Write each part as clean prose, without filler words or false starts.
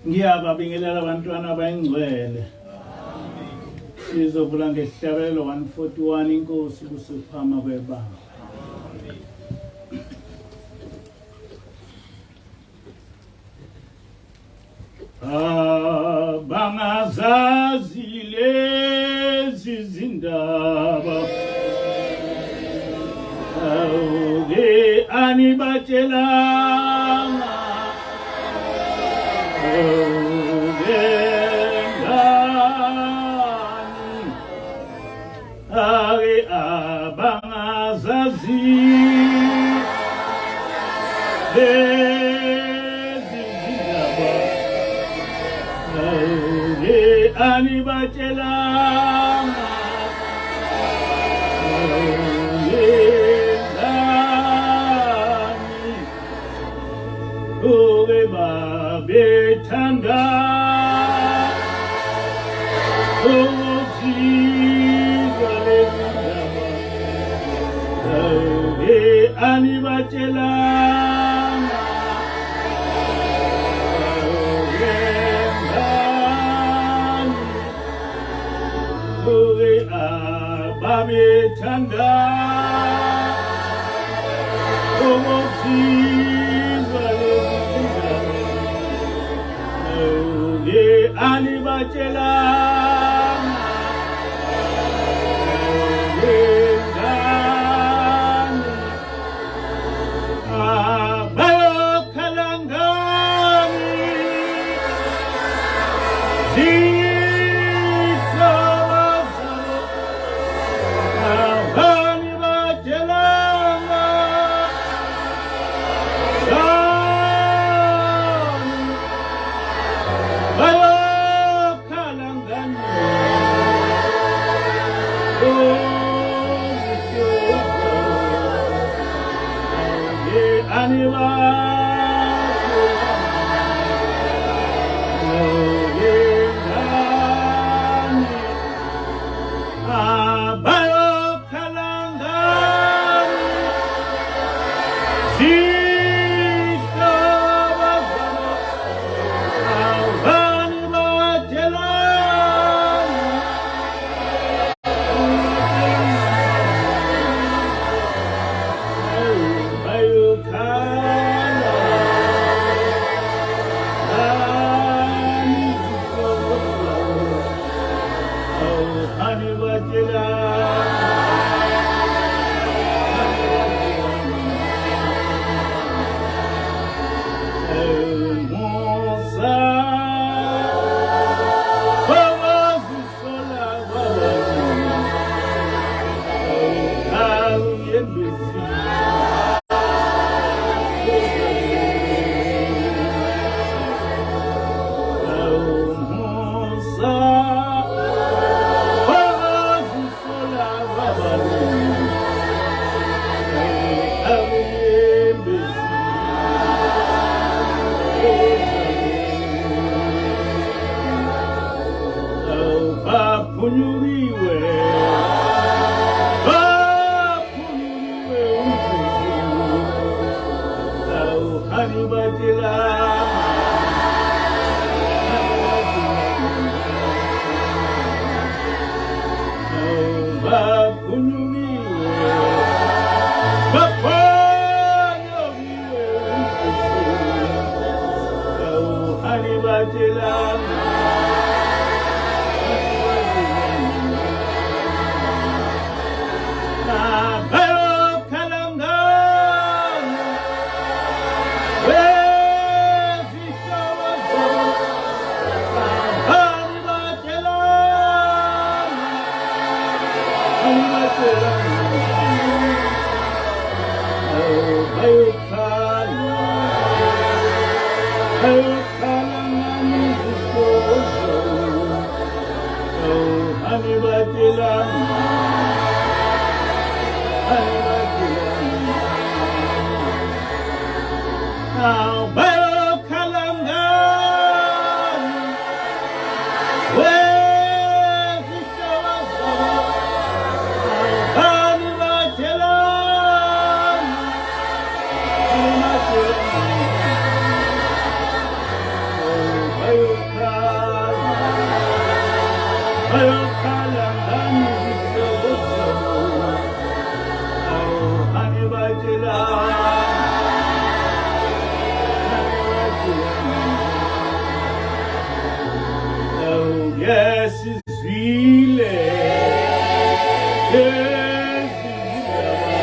Ngiyababingelela abantwana abangcwele. Sizovula ngesihlabelelo 141 inkosi kusiphama kwebanga. Bangazazi lezi zindaba awuke anibatshelanga awuke ngani ake abangazazi anibatshelanga ngani uke babethanda ukuzizwa lezindaba uke anibatshelanga babethanda ukuzizwa lezindaba uke anibatshelanga ngani bayokhala ngani Yes, it's really. Yes, it's really.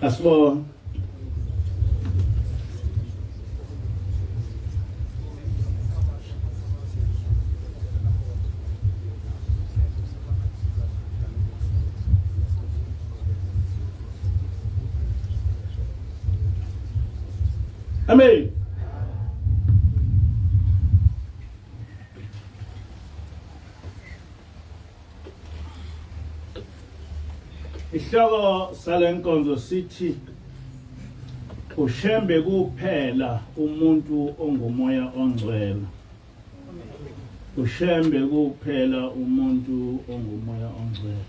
Asmo. Amen. Isihloko salenkonzo sithi Ngushembe kuphela umuntu ongumoya ongcwele. Ngushembe kuphela umuntu ongumoya ongcwele.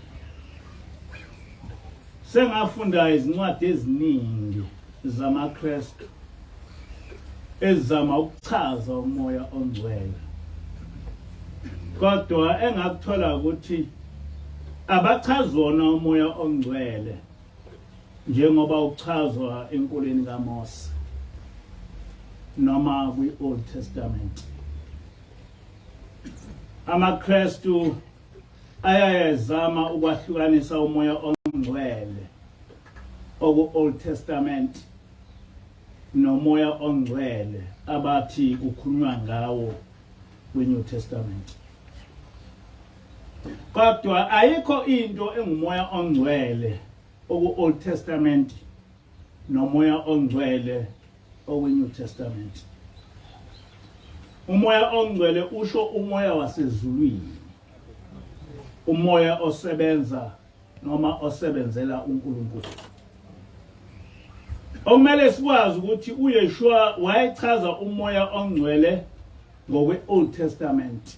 Sengafunda izincwadi eziningi zamaKristu ezama ukuchaza umoya ongcwele. Kodwa engakuthola ukuthi abachazi wona umoya ongcwele njengoba uchazwa enkolweni kaMose noma kwi-Old Testament. AmaKristu ayayezama ukwahlukanisa umoya ongcwele oku-Old Testament nomoya ongcwele abathi kukhulunywa ngawo kwi-New Testament. Kodwa ayikho into engumoya ongcwele oku-Old Testament nomoya ongcwele oku-New Testament. Umoya ongcwele usho umoya wasezulwini, umoya osebenza noma osebenzela uNkulunkulu. Okumele sikwazi ukuthi uYeshua wayechaza umoya ongcwele ngokwe-Old Testament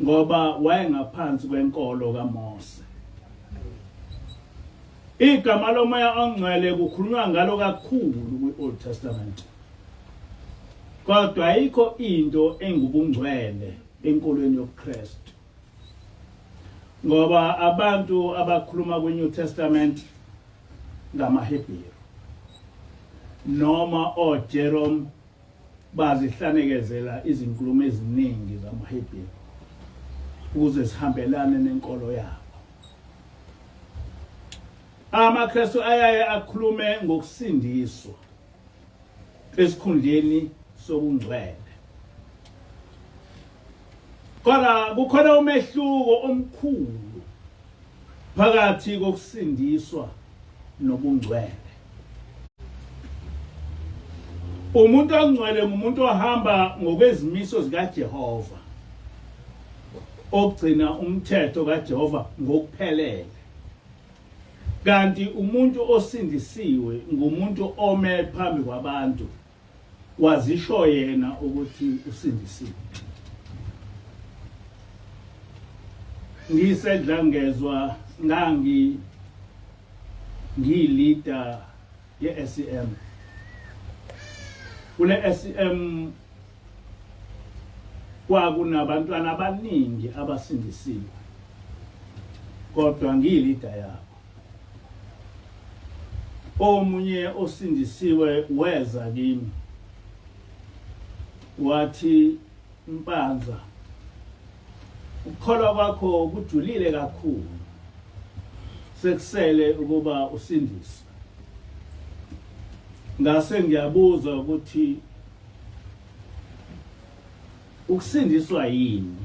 ngoba wayengaphansi kwenkolo kaMose. Igama lomoya ongcwele kukhulunywa ngalo kakhulu kwi-Old Testament. Kodwa ayikho into engubungcwele enkolweni yobuKristu. Ngoba abantu abakhuluma kwi-New Testament ngamaHebheru noma oJerome bazihlanezela izinkulumo eziningi zamaHebheru ukuze sihambelane nenkolo yabo. AmaKristu ayaye akhulume ngokusindiswa esikhundleni sobungcwele. Kodwa kukhona umehluko omkhulu phakathi kokusindiswa nobungcwele. Umuntu ongcwele ngumuntu ohamba ngokwezimiso zikaJehova, ogcina umthetho kaJehova ngokuphelele. Kanti umuntu osindisiwe ngumuntu ome phambi kwabantu wazisho yena ukuthi usindisiwe. Ngisedlangezwa ngiyilida ye-SEM. Kule SEM kwakunabantwana abaningi abasindisiwe, kodwa ngiyilida yabo. Omunye osindisiwe weza kimi wathi, Mpanza, ukukholwa kwakho kujulile kakhulu, sekusele ukuba usindiswe. Ngase ngiyabuza ukuthi ukusindiswa yini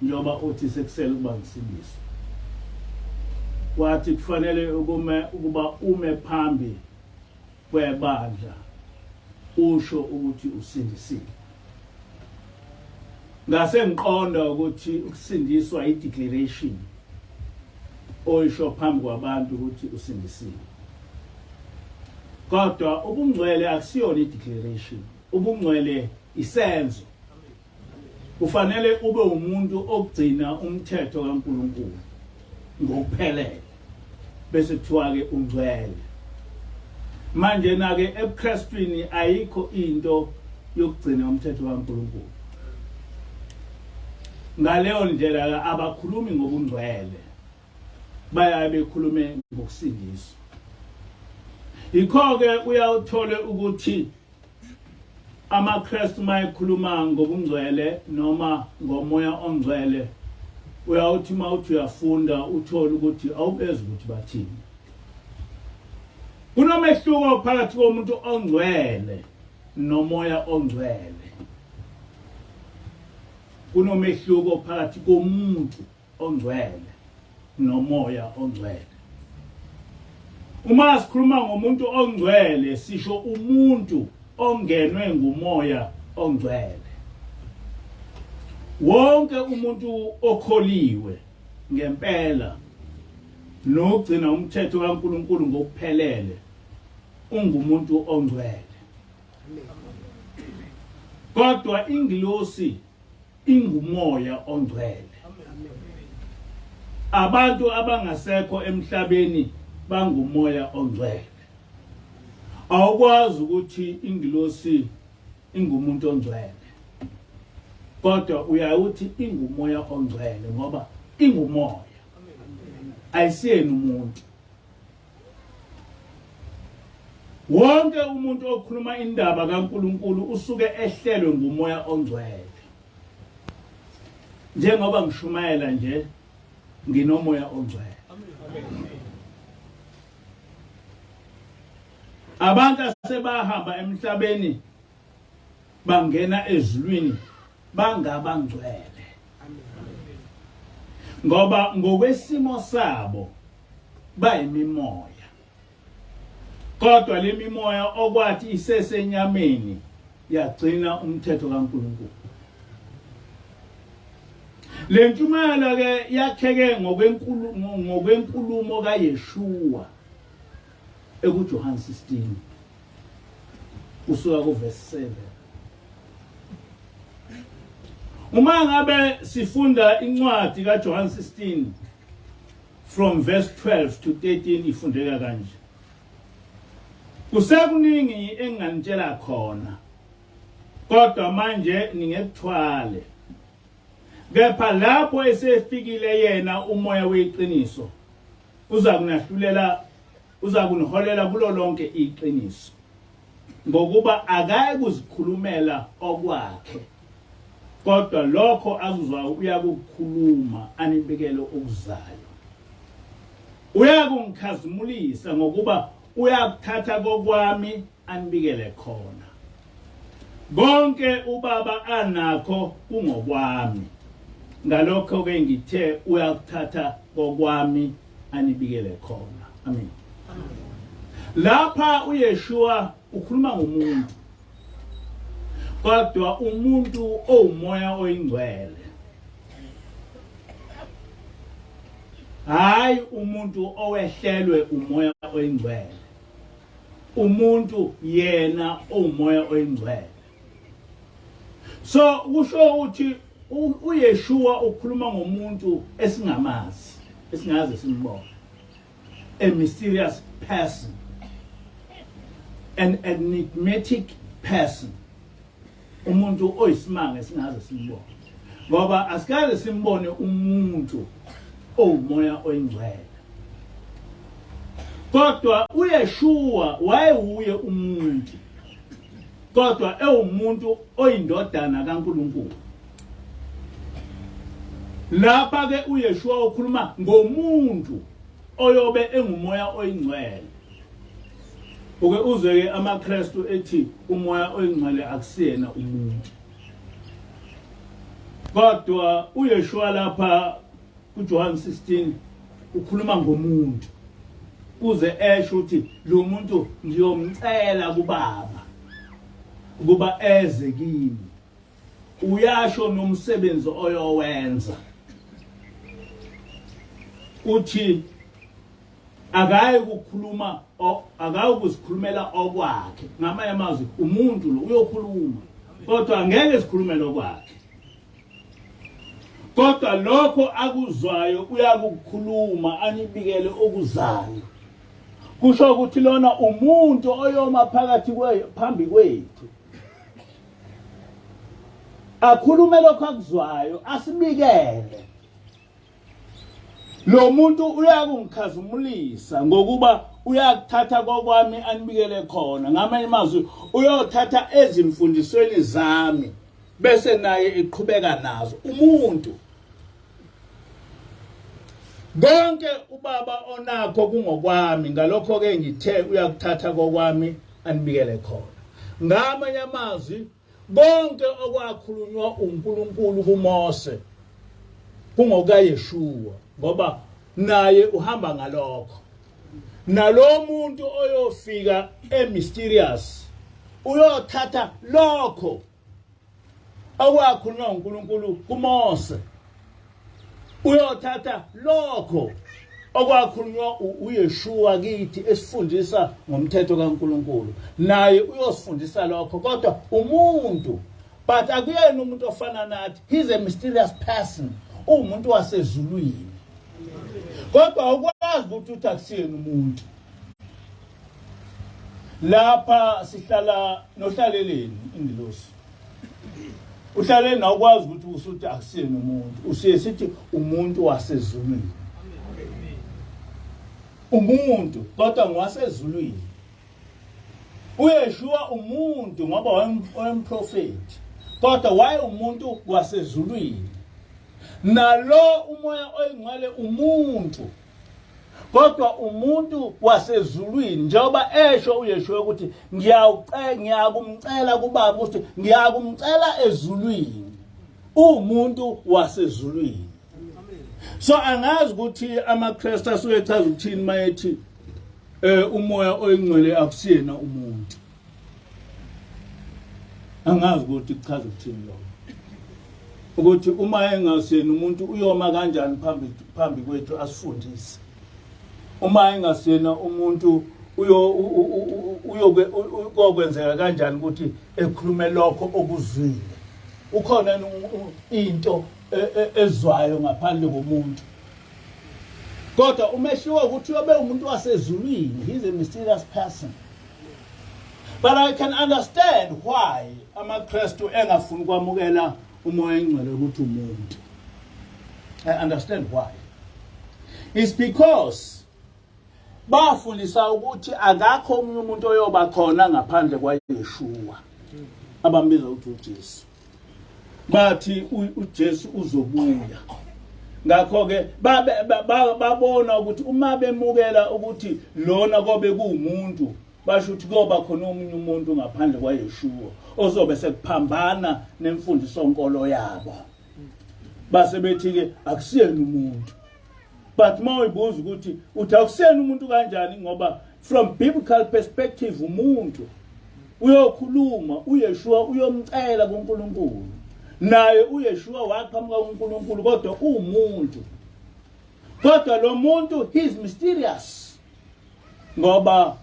njengoba uthi sekusele ukuba ngisindiswe. Wathi kufanele ukuba ume phambi kwebandla usho ukuthi usindisiwe. Ngase ngiqonda ukuthi ukusindiswa i-declaration oyisho phambi kwabantu ukuthi usindisiwe. Kodwa ubungcwele akusiyona i-declaration, ubungcwele isenzo. Kufanele ube umuntu ogcina umthetho kaNkulunkulu ngokuphelele bese kuthiwa ke ungcwele. Manje na ke ebuKristwini ayikho into yokugcina umthetho kaNkulunkulu. Ngaleyo ndlela abakhulumi ngobungcwele, bayabe bekhulume ngokusindiswa. Yikho ke uyawuthole ukuthi AmaKristu mayekhuluma ngobungcwele noma ngomoya ongcwele, uyawuthi mawuthi uyafunda uthole ukuthi awubezi ukuthi bathini. Kunomehluko phakathi komuntu ongcwele nomoya ongcwele. Kunomehluko phakathi komuntu ongcwele nomoya ongcwele. Uma sikhuluma ngomuntu ongcwele sisho umuntu ongenwe ngumoya ongcwele. Wonke umuntu okholiwe ngempela nokugcina umthetho kaNkulunkulu ngokuphelele ungumuntu ongcwele. Kodwa ingilosi ingumoya ongcwele. Abantu abangasekho emhlabeni bangumoya ongcwele. Awukwazi ukuthi ingilosi ingumuntu ongcwele. Kodwa uyakuthi ingumoya ongcwele ngoba ingumoya. Ayisiyena umuntu. Wonke umuntu okhuluma indaba kaNkulunkulu usuke ehlelwe ngumoya ongcwele. Njengoba ngishumayela nje nginomoya ongcwele. Abantu asebahamba emhlabeni bangena ezulwini bangabangcwele. Ngoba ngokwesimo sabo bayimimoya. Kodwa le mimoya okwathi isesenyameni yagcina umthetho kaNkulunkulu. Le ntshumayelo ke yakheke ngokwenkulumo kaYeshua ekuJohn 16 kusuka kuverse 7. Uma ngabe sifunda incwadi kaJohn 16 from verse 12 to 13 ifundeka kanje. Kusekuningi enganitshela khona. Kodwa manje ningekuthwale. Kepha lapho esefikile yena umoya weqiniso uza kuniholela kulo lonke iqiniso. Ngokuba akayi kuzikhulumela okwakhe. Kodwa lokho akuzwayo uyakukhuluma anibekele okuzayo. Uyakungikhazimulisa ngokuba uyakuthatha kokwami anibikele khona. Konke ubaba anakho kungokwami. Ngalokho ke ngithe uyakuthatha kokwami anibikele khona. Amen. Lapha uYeshua ukhuluma ngomuntu. Kodwa umuntu owumoya oyingcwele. Hayi umuntu owehlelwe umoya oyingcwele. Umuntu yena owumoya oyingcwele. So kusho ukuthi uYeshua ukhuluma ngomuntu esingamazi, esingaze simbone. A mysterious person. An enigmatic person. Umuntu oyisimanga esingaze simbone. Ngoba asikaze simbone umuntu owumoya oyingcwele. Kodwa uYeshua wayewuye umuntu. Kodwa ewumuntu oyindodana kaNkulunkulu. Lapha ke uYeshua ukhuluma ngomuntu oyobe engumoya oyingcwele. Uke uzwe amaKristu ethi umoya oyingcwele akusiyena umuntu. Kodwa uYeshua lapha kuJohn 16 ukhuluma ngomuntu. Kuze esho ukuthi lo muntu ngiyomcela kuBaba ukuba eze kimi. Uyasho nomsebenzi oyowenza. Uthi akayi kukhuluma akayi kuzikhulumela okwakhe. Ngamanye amazwi umuntu lo uyokhuluma kodwa angeke sikhulumele okwakhe. Kodwa lokho akuzwayo uyakukhuluma anibikele okuzayo. Kusho ukuthi lona umuntu oyoma phakathi phambi kwethu. Akhulume lokho akuzwayo asibikele. Lo muntu uyakungikhazimulisa ngokuba uyakuthatha kokwami anibikele khona. Ngamanye amazwi uyothatha ezimfundisweni zami bese naye eqhubeka nazo. Umuntu konke ubaba onakho kungokwami. Ngalokho ke ngithe uyakuthatha kokwami anibikele khona. Ngamanye amazwi konke okwakhulunywa uNkulunkulu kuMose kungokaYeshua ngoba naye uhamba ngalokho. Nalo muntu oyofika emysterious uyothatha lokho okwakhulunywa uNkulunkulu kuMose. Uyothatha lokho okwakhulunywa uYeshua kithi esifundisa ngomthetho kaNkuluNkulu naye uyosifundisa lokho kodwa umuntu but akuyena umuntu ofana nathi. He's a mysterious person, umuntu wasezulwini. Kodwa ukwazi ukuthi akusiyena umuntu. Lapha sihlala nohlaleleni ingilosi. Uhlaleni awukwazi ukuthi usuthi akusiyena umuntu. Usiye sithi umuntu wasezulwini. Umuntu kodwa ngwasezulwini. uYeshua umuntu ngoba wayemprofeti kodwa waye umuntu wasezulwini. Nalo umoya oyingcwele umuntu kodwa umuntu wasezulwini njengoba esho uYeshua ukuthi ngiyakumcela kubaba ukuthi ngiyakumcela ezulwini umuntu wasezulwini. So angazi ukuthi amaKristu asuyechaza ukuthini mayethi umoya oyingcwele akusiyena umuntu. Angazi ukuthi kuchaza ukuthini lokho. Ukuthi uma engasiyena umuntu uyoma kanjani phambi kwethu asifundise. Uma engasiyena umuntu uyokwenzeka kanjani ukuthi ekhulume lokho okuzwile. Ukhona into ezwayo ngaphandle komuntu. Kodwa umehluko ukuthi yobe umuntu wasezulwini. He's a mysterious person. But I can understand why amaKristu engafuni kwamukela umoya engcwele ukuthi umuntu. I understand why. It's because bafundisa ukuthi akakho omunye umuntu oyoba khona ngaphandle kwaYeshua. Abambiza ukuthi uJesu. Bathi uJesu uzobuya. Ngakho ke babona ukuthi uma bemukela ukuthi lona kobe kuumuntu basho ukuthi kuba khona omunye umuntu ngaphandle kwaYeshua ozobe sekuphambana nemfundiso nkolo yabo. Base bethi ke akusiyena umuntu. But mayibuza ukuthi uthi akusiyena umuntu kanjani ngoba from biblical perspective umuntu uyokhuluma uYeshua uyomcela kuNkulunkulu. Naye uYeshua waqhamuka kuNkulunkulu kodwa umuntu. Kodwa lo muntu he is mysterious. Ngoba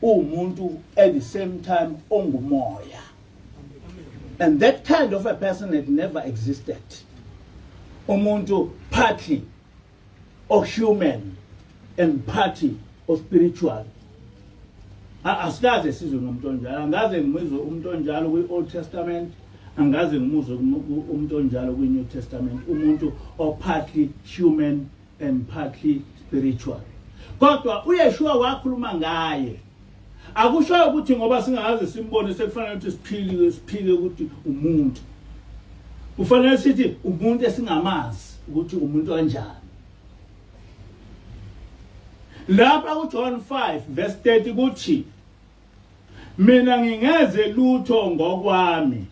umuntu at the same time Ongumoya. And that kind of a person had never existed. Umuntu partly of human and partly of spiritual. Asikaze sizwe ngomuntu onjalo. Angaze ngimizwe umuntu onjalo kwi-Old Testament. Angaze ngimuzwe umuntu onjalo kwi-New Testament. Umuntu partly human and partly spiritual. Kodwa uYeshua wakhuluma ngaye. Akusho ukuthi ngoba singaze simbone sekufanele ukuthi siphile ukuthi umuntu. Kufanele sithi umuntu esingamazi ukuthi umuntu kanjani. Lapha kuJohn 5 verse 30 kuthi mina ngingeze lutho ngokwami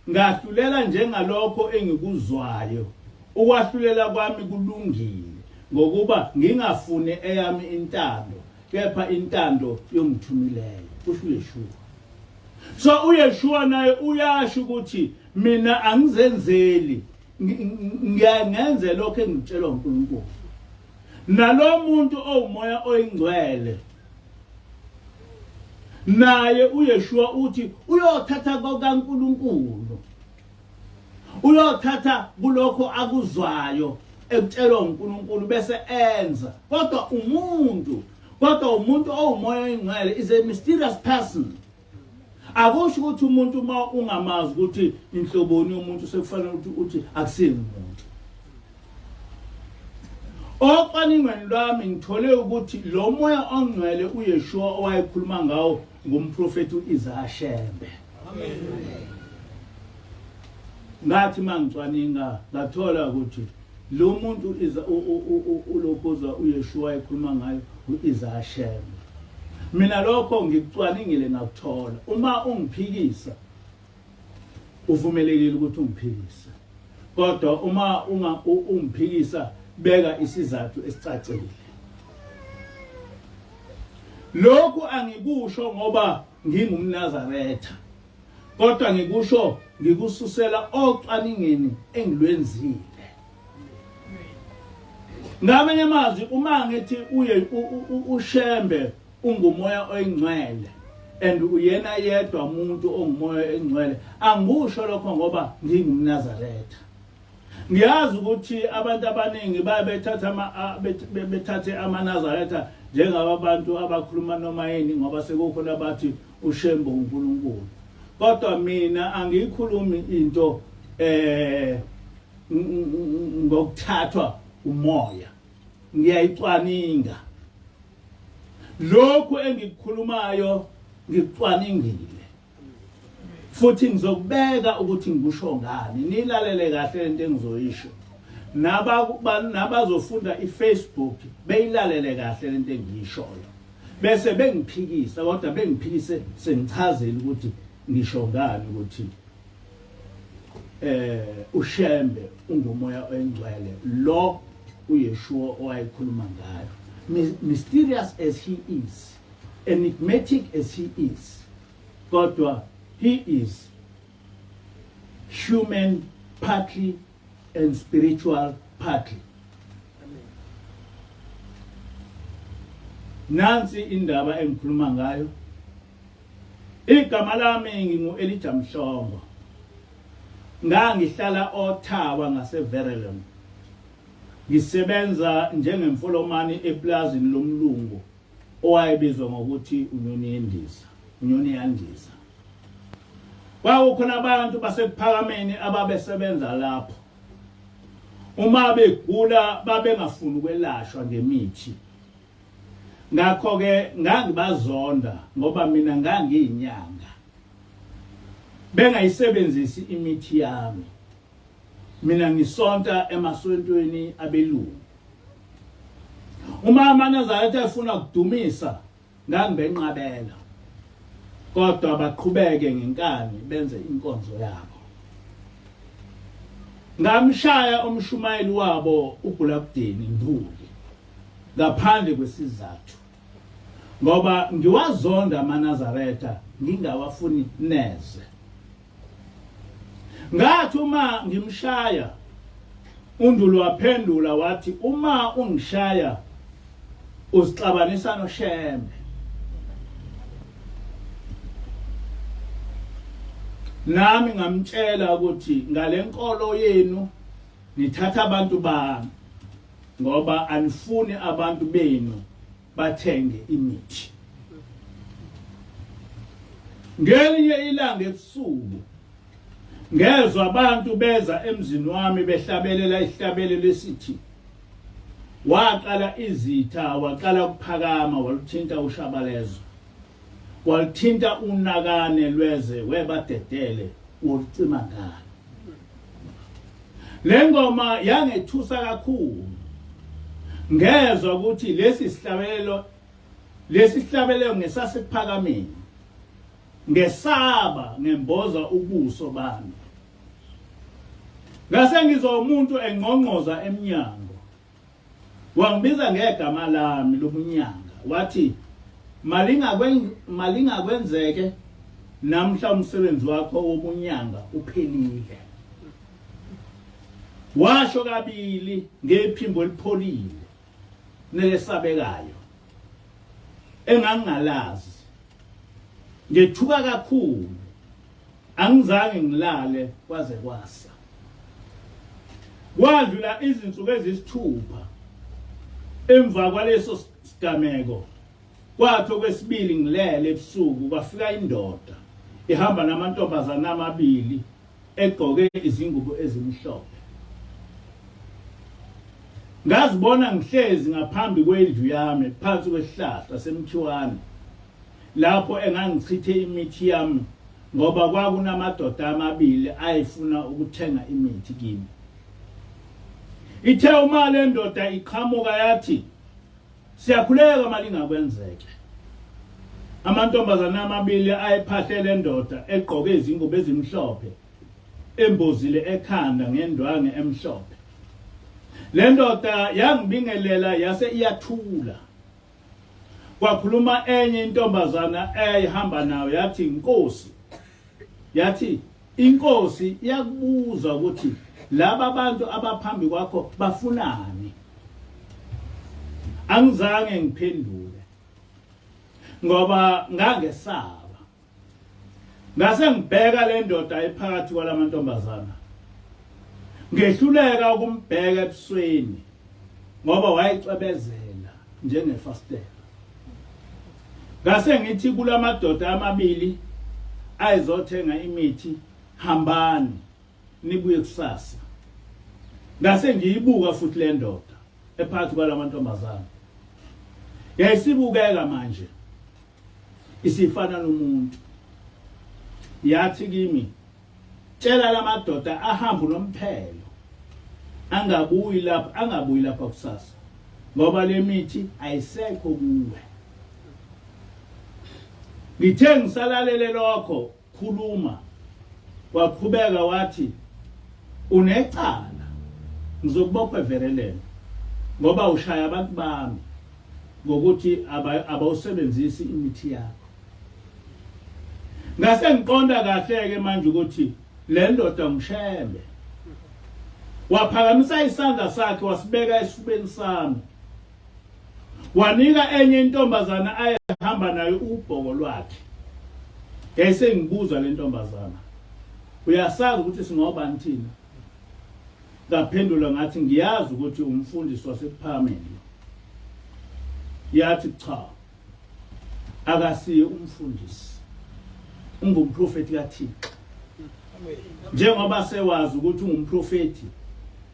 ngahlulela njengalokho engikuzwayo ukwahlulela kwami kulungile ngokuba ngingafune eyami intando kepha intando yomthumileyo kusho uYeshua. So uYeshua naye uyasho ukuthi mina angizenzeli ngiyangenza lokho engitshelwa uNkulunkulu. Nalo muntu owumoya oyingcwele naye uYeshua uthi uyothatha kaNkulunkulu. Uyothatha kulokho akuzwayo ekutshelwa uNkulunkulu bese enza. Kodwa umuntu owumoya oyingcwele is a mysterious person. Akusho ukuthi umuntu uma ungamazi ukuthi inhloboni yomuntu sekufanele ukuthi akusiyena umuntu. Ocwaningweni lwami ngithole ukuthi lo moya ongcwele uYeshua owayekhuluma ngawo ngumprofeti uNgushembe. Amen. Ngathi mangicwaninga ngathola ukuthi lo muntu ulokuzwa uYeshua ekhuluma ngayo uNgushembe. Mina lokho ngikucwaningile ngakuthola. Uma ungiphikisa uvumelekile ukuthi ungiphikise. Kodwa uma ungiphikisa beka isizathu esicacile. Lokhu angikusho ngoba ngingumNazaretha. Kodwa ngikusho ngikususela ocwaningeni engilwenzile. ngamanye amazwi uma ngithi uye ushembe ungumoya oyingcwele and uyena yedwa umuntu ongumoya engcwele angusho lokho ngoba ngingumNazaretha. Ngiyazi ukuthi abantu abaningi bethathe amaNazaretha njengabantu abakhuluma noma yini ngoba sekukhona bathi ushembe uNkulunkulu. Kodwa mina angiyikhulumi into ngokuthathwa umoya. Ngiyayicwaninga. Lokhu engikukhulumayo ngicwaningile. Futhi ngizokubeka ukuthi ngikusho ngani. Nilalele kahle lento engizoyisho. Nabazofunda iFacebook beyilalele kahle lento engiyishoyo. Bese bengiphikisa kodwa bengiphikise sengichazela ukuthi ngisho ngani ukuthi ushembe ungumoya oyingcwele lo uYeshua owayekhuluma ngayo. Mysterious as he is, enigmatic as he is, kodwa he is human partly and spiritual partly. Nansi indaba engikhuluma ngayo. Igama lami ngingu-Elijah Mhlongo. Ngihlala oThawa ngaseVerulam. Ngisebenza njengemfolomani eplazini lomlungu owayebizwa ngokuthi unyoni yandiza. Kwakukhona abantu basephakameni ababesebenza lapho. Uma begula babengafuni ukwelashwa ngemithi. Ngakho ke ngangibazonda ngoba mina ngangiyinyanga. Bengayisebenzisi imithi yami. Mina ngisonta emasontweni abelungu. Uma amaNazaretha efuna ukudumisa ngangibenqabela. Kodwa baqhubeke ngenkani benze inkonzo yabo. Ngamshaya umshumayeli wabo uGulabdeni Nduli ngaphandle kwesizathu. Ngoba ngiwazonda amaNazaretha ngingawafuni neze. Ngathi uma ngimshaya uNduli waphendula wathi uma ungishaya uzixabanisa noShembe. Nami ngamtshela ukuthi ngalenkolo yenu nithatha abantu bami ngoba anifuni abantu benu bathenge imithi. Ngelinye ilanga ebusuku ngezwe abantu beza emzini wami behlabelela isihlabelelo esithi waqala izitha waqala ukuphakama waluthinta uShabalezo waluthinta unakane lweze webadedele wolucima ngalo. Le ngoma yangethusa kakhulu. Ngezwe ukuthi lesi sihlabelelo ngesasephakameni. Ngesaba ngemboza ubuso bami. Ngase ngizwa umuntu engqongqoza eminyango. Wangibiza ngegama lami lobunyanga. Wathi malingakwenzeke namhla umsebenzi wakho wobunyanga uphelile. Washo kabili ngephimbo elipholile nelesabekayo. Engangalazi. Ngethuka kakhulu. Angizange ngilale kwaze kwasa. Kwadlula izinsuku ezisithupha. Emva kwaleso sigameko kwathi okwesibili ngilele ebusuku kwafika indoda ihamba namantombazana amabili egqoke izingubo ezimhlophe. Ngazibona ngihlezi ngaphambi kwendlu yami phansi kwesihlahla semthiwane lapho engangichithe imithi yami ngoba kwakunamadoda amabili ayefuna ukuthenga imithi kimi. Ithe uma le ndoda iqhamuka yathi siyakhuleka malingakwenzeke. Amantombazana amabili ayephahle le ndoda egqoke izingubo ezimhlophe embozile ekhanda ngendwange emhlophe. Le ndoda yangibingelela yase iyathula. Kwakhuluma enye intombazana eyihamba nayo yathi inkosi. Yathi inkosi iyakubuza ukuthi laba bantu abaphambi kwakho bafunani. angizange ngiphendule ngoba ngangesaba. Ngase ngibheka le ndoda ephakathi kwalamantombazana. Ngehluleka ukumbheka ebusweni ngoba wayecebezela njengefastela. Ngase ngithi kulamadoda amabili ayizothenga imithi, hambani nibuye kusasa. Ngase ngiyibuka futhi le ndoda ephakathi kwalamantombazana. Yayisibukeka manje isifana nomuntu. Yathi kimi, tshela lamadoda ahamba nomphelo. Angabuyi lapha kusasa. Ngoba le mithi ayisekho kuwe. Ngithe ngisalalele lokho khuluma. Waqhubeka wathi, unecala ngizokubopha evereleni ngoba ushaya abantu bami ngokuthi abawusebenzisi imithi yakho. Ngase ngiqonda kahle ke manje ukuthi le ndoda Ngushembe. Waphakamisa isandla sakhe wasibeka esifubeni sami. Wanika enye intombazana ayehamba nayo ubhoko lwakhe. Yayise ngibuza le ntombazana, uyasazi ukuthi singobani thina? Ngaphendula ngathi ngiyazi ukuthi umfundisi wasephakameni. Yathi cha, akasiye umfundisi, ungumprofeti kaThixo. Njengoba sewazi ukuthi ungumprofeti,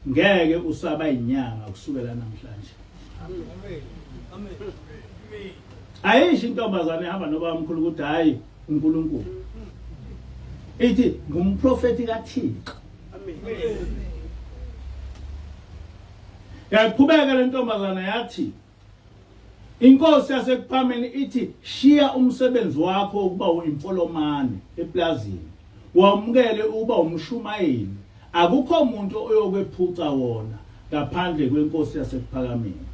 ngeke usaba inyanga kusukela namhlanje. Amen. Ayisho intombazane ehamba nobamkhulu ukuthi hayi uNkulunkulu. Ithi ngumprofeti kaThixo. Amen. Yaqhubeka le ntombazana yathi, inkosi yasekuphameni ithi shiya umsebenzi wakho ukuba uyimfolomane eplazini. Wamukele uba umshumayeli. Akukho umuntu oyokwephuca wona ngaphandle kwenkosi yasekuphakameni.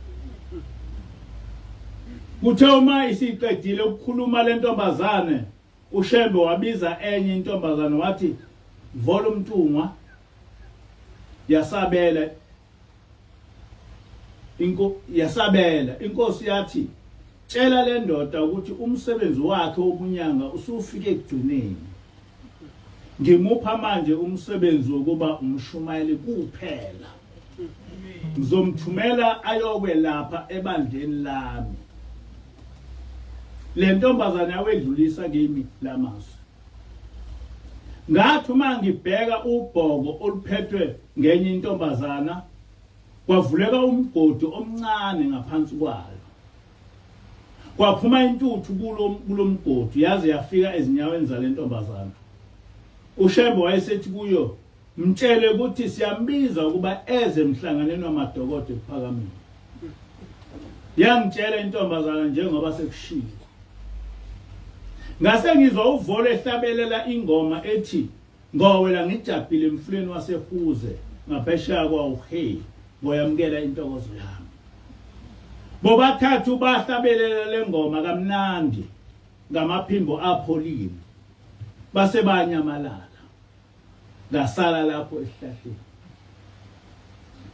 Kuthe uma isiqedile ukukhuluma le ntombazane, uShembe wabiza enye intombazane wathi, vola umntungwa. Yasabela. Inkosi yathi, tshela le ndoda ukuthi umsebenzi wakhe wobunyanga usufike ekugcineni. Ngimupha manje umsebenzi wokuba umshumayeli kuphela. Ngizomthumela ayokwelapha ebandleni lami. Le ntombazane yawedlulisa kimi lamazwi. Ngathi uma ngibheka ubhoko oluphethwe ngenye intombazana, kwavuleka umgodi omncane ngaphansi kwayo. Kwaphuma intuthu kulo mgodi yaze yafika ezinyaweni zale ntombazana. uShembe wayesethi kuyo, mtshele ukuthi siyambiza ukuba eze emhlanganweni wamadokodo ephakameni. Yangitshela intombazana njengoba sekushilo. Ngase ngizwa uvolo ehlabelela ingoma ethi, ngowela ngijabhile emfuleni waseHuze ngaphesheya kwaUhe, ngoyamkela intokozo yami. Bobathathu bahlabelela le ngoma kamnandi ngamaphimbo apholile. Base banyamalala. Ngasala lapho esihlahleni.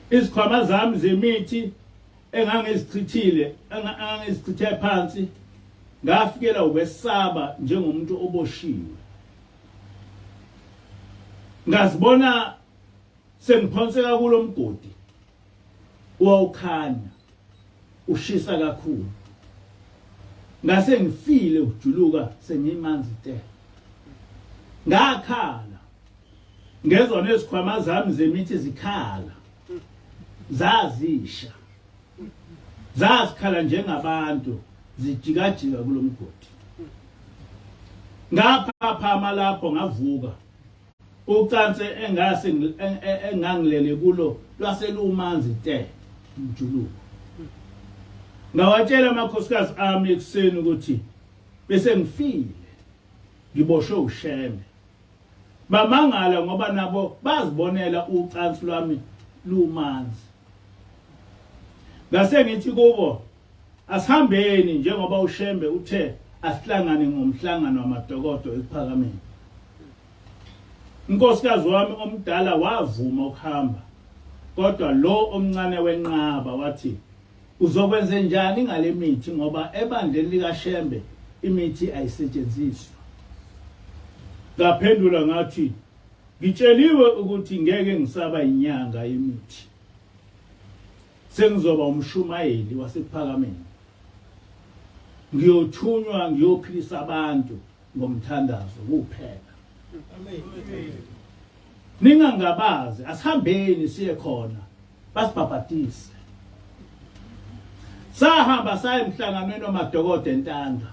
Izikhwama zami zemithi engangizichithile phansi, ngafikela ukwesaba njengomuntu oboshiwe. Ngazibona sengiphonseka kulo mgodi. Wawukhanya ushisa kakhulu. Ngase ngifile ukujuluka sengimanzi te. Ngakhala. Ngezwa nezikhwama zami zemithi zikhala. Zazisha. Zazikhala njengabantu zijikajika kulo mgodi. Ngaphaphama lapho ngavuka. Ucanse engangilele kulo lwaselumanzi te mjuluko. Ngawatshela amakhosikazi ami ekuseni ukuthi bese ngifile. Ngiboshwe uShembe. Bamangala ngoba nabo bazibonela ucansi lwami lumanzi. Ngase ngithi kubo, asihambeni njengoba uShembe uthe asihlangane ngomhlangano wamadokodo ephakameni. Unkosikazi wami omdala wavuma ukuhamba, kodwa lo omncane wenqaba wathi, uzokwenza njani ngale mithi ngoba ebandleni likaShembe imithi ayisetshenziswa. Ngaphendula ngathi ngitsheliwe ukuthi ngeke ngisaba inyanga yemithi. Sengizoba umshumayeli wasephakameni. Ngiyothunywa ngiyophilisa abantu ngomthandazo kuphela. Amen. Ningangabazi asihambeni siye khona basibhabhatise. Sahamba saye emhlanganweni wamadokodo eNtanda.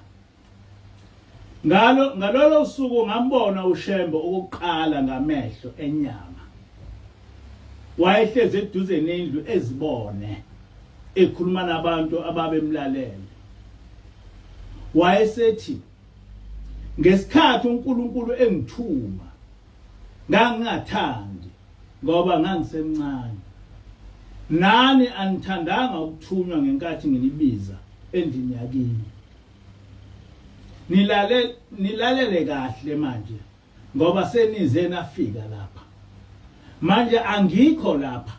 Ngalolo suku ngambona uShembe okokuqala ngamehlo enyama. Wayehleze eduze nendlu ezibone ekhuluma nabantu ababemlalele. Wayesethi ngesikhathi uNkulunkulu engithuma ngangingathandi ngoba ngangisemncane. Nani anithandanga ukuthunywa ngenkathi nginibiza endini yakini. Nilalele kahle manje ngoba senize nafika lapha. Manje angikho lapha.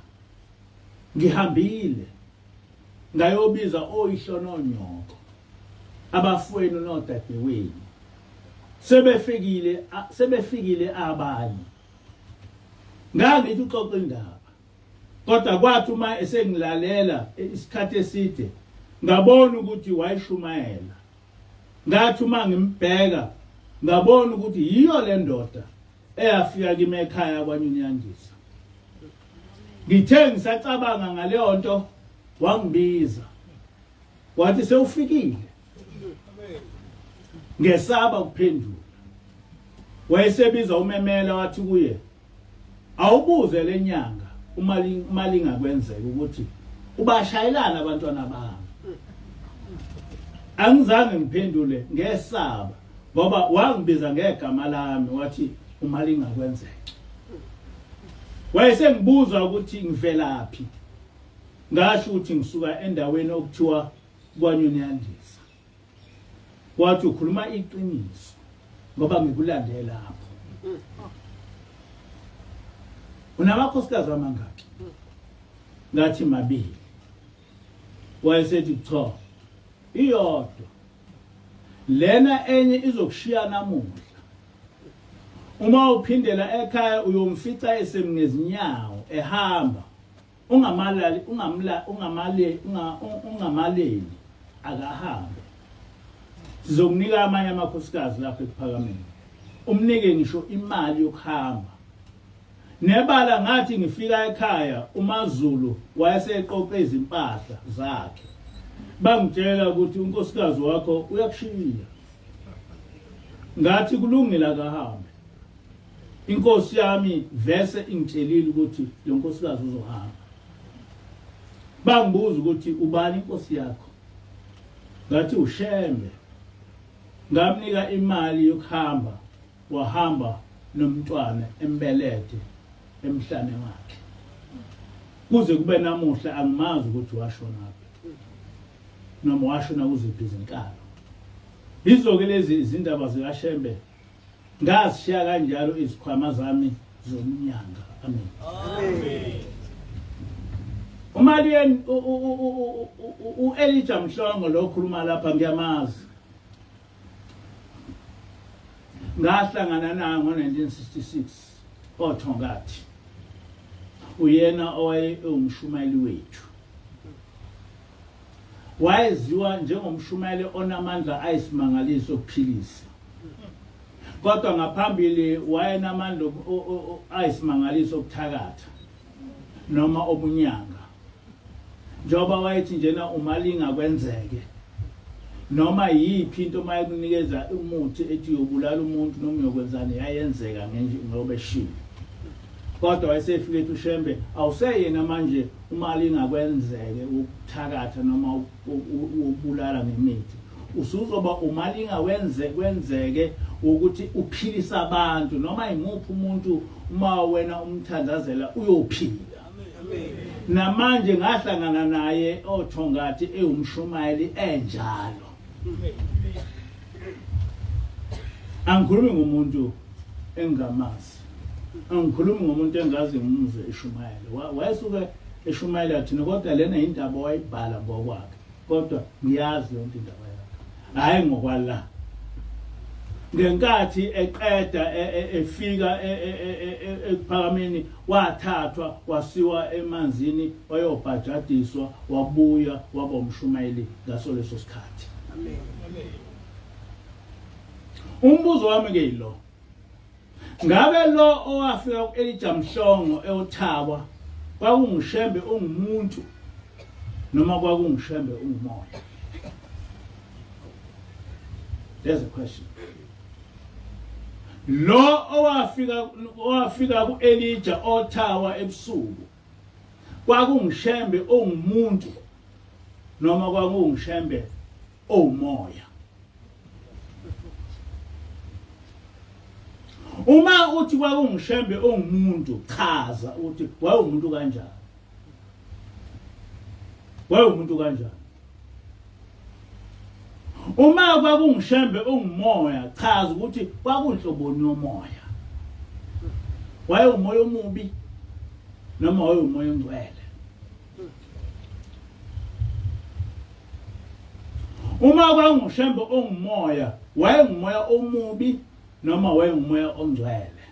Ngihambile ngayobiza oyihlono nyoko. Abafweni nodadewenu. Sebefikile abanye. Ngangithi uxoxa indaba. Kodwa kwathi uma esengilalela isikhathi eside ngabona ukuthi wayishumayela. Ngathi uma ngimbheka ngabona ukuthi yiyo le ndoda eyafika kimi ekhaya kwaNyunyandisa. Ngithe ngisacabanga ngaleyo nto wangibiza. Wathi sewufikile. Ngesaba kuphendula. Wayesebiza umemela wathi kuye awubuze lenyanga uma lingakwenzeka ukuthi ubashayelana abantwana bami. Angizange ngiphendule ngesaba ngoba wangibiza ngegama lami wathi uma lingakwenzeka. Wayesengibuza ukuthi ngivelaphi. Ngasho ukuthi ngisuka endaweni okuthiwa kwaNyunyandisa. Wathi ukhuluma iqiniso ngoba ngikulandela lapho. Unamakhosikazi amangaki? Ngathi mabili. Wayesethi cha. Iyodwa. Lena enye izokushiya namuhla. Uma uphindela ekhaya uyomfica esemngezinyawo ehamba. Ungamaleli akahambe. Sizokunika amanye amakhosikazi lapha ephakameni. Umnike ngisho imali yokuhamba. Nebala ngathi ngifika ekhaya uMaZulu wayeseqoqe izimpahla zakhe. Bangitshela ukuthi unkosikazi wakho uyakushiya. Ngathi kulungile akahambe. Inkosi yami vese ingitshelile ukuthi lo nkosikazi uzohamba. Bangibuza ukuthi ubani inkosi yakho? Ngathi uShembe. Ngamnika imali yokuhamba wahamba nomntwana embelethe emhlane wakhe. Kuze kube namuhla angimazi ukuthi washonaphi. Noma washona kuziphi izinkalo. Izo-ke lezi izindaba zikaShembe ngazishiya kanjalo izikhwama zami zomnyanga. Amen. Amen. Umaliyeni uElijah Mhlongo lo khuluma lapha ngiyamazi. Ngahlangana naye ngo1966 oThongathi. Uyena owayengumshumayeli wethu. Wayeziwa njengomshumayeli onamandla ayisimangaliso okuphilisa. Kodwa ngaphambili wayenamandla ayisimangaliso okuthakatha noma obunyanga. Njoba wayethi njena umalinga kwenzeke. Noma yiphi into mayikunikeza umuthi ethi uyobulala umuntu noma uyokwenzani yayenzeka ngoba eshiya. Kodwa wayesefike uShembe awuseyena manje umali ingakwenzeke ukuthakatha noma ukubulala ngemithi. Usuzoba umali ingakwenzeke ukuthi uphilisa abantu noma imuphi umuntu uma wena umthandazela uyophila. Amen. Namanje ngahlangana naye oThongathi eyumshumayeli enjalo. Angikhulumi ngomuntu engamazi. Angikhulumi ngomuntu engazi ngumuzwe eshumayela. Wayesuke eshumayela thina kodwa lena indaba wayibhala ngokwakhe kodwa ngiyazi yonke indaba yakhe hayi ngokwala ngenkathi eqeda efika ekuphakameni wathathwa wasiwa emanzini wayobhajadiswa wabuya waba umshumayeli ngaso leso sikhathi. Amen. Umbuzo wami ke lo ngabe lo owafika ku-Elijah Mhlongo eyoThawa kwakungushembe ongumuntu noma kwakungushembe ongumoya? There's a question. Lo owafika ku-Elijah oThawa ebusuku kwakungishembe ongumuntu noma kwakungishembe owumoya? Uma uthi kwakungishembe ongumuntu chaza uthi wayewumuntu kanjani? Wayewumuntu kanjani? Uma kwakungishembe ongumoya chaza ukuthi kwakunhloboni yomoya. Wayewumoya omubi noma wayewumoya ongcwele? Uma kwakungishembe ongumoya wayengumoya omubi noma wayengumoya ongcwele?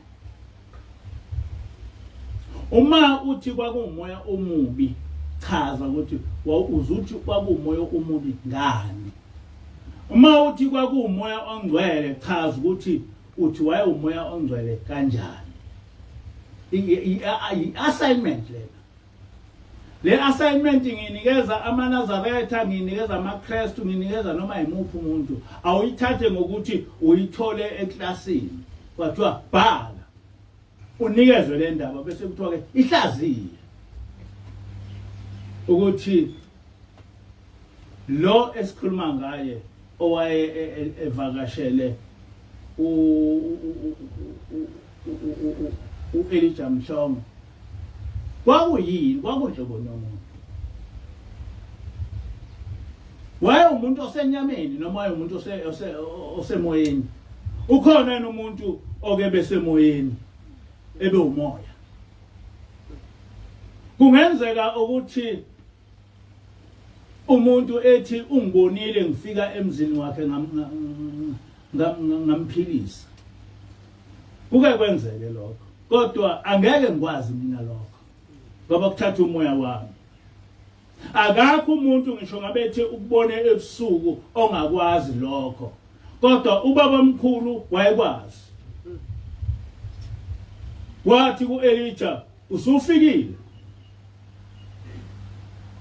Uma uthi kwakungumoya omubi chaza ukuthi uzuthi kwakumoya omubi ngani? Uma uthi kwakumoya ongcwele chaza ukuthi uthi wayewumoya ongcwele kanjani? I-assignment lena. Le assignment nginikeza amaNazaretha, nginikeza amaKristu, nginikeza noma imuphi umuntu. Awuyithathe ngokuthi uyithole eklasini. Kwathiwa bhala. Unikezwe le ndaba bese kuthiwa ke ihlaziye. Ukuthi lo esikhuluma ngaye owaye evakashele u-Elijah Mhlongo kwakuyini? Kwakunhloboni yomuntu? Wayewumuntu osenyameni noma wayewumuntu osemoyeni? Ukhona yena umuntu oke besemoyeni ebe umoya? Kungenzeka ukuthi umuntu ethi ungibonile ngifika emzini wakhe ngamphilisa. Kuke kwenzeke lokho kodwa angeke ngikwazi mina lokho ngoba kuthatha umoya wami. Akakho umuntu ngisho ngabethi ukubone ebusuku ongakwazi lokho kodwa ubaba omkhulu wayekwazi. Wathi ku-Elijah usufikile?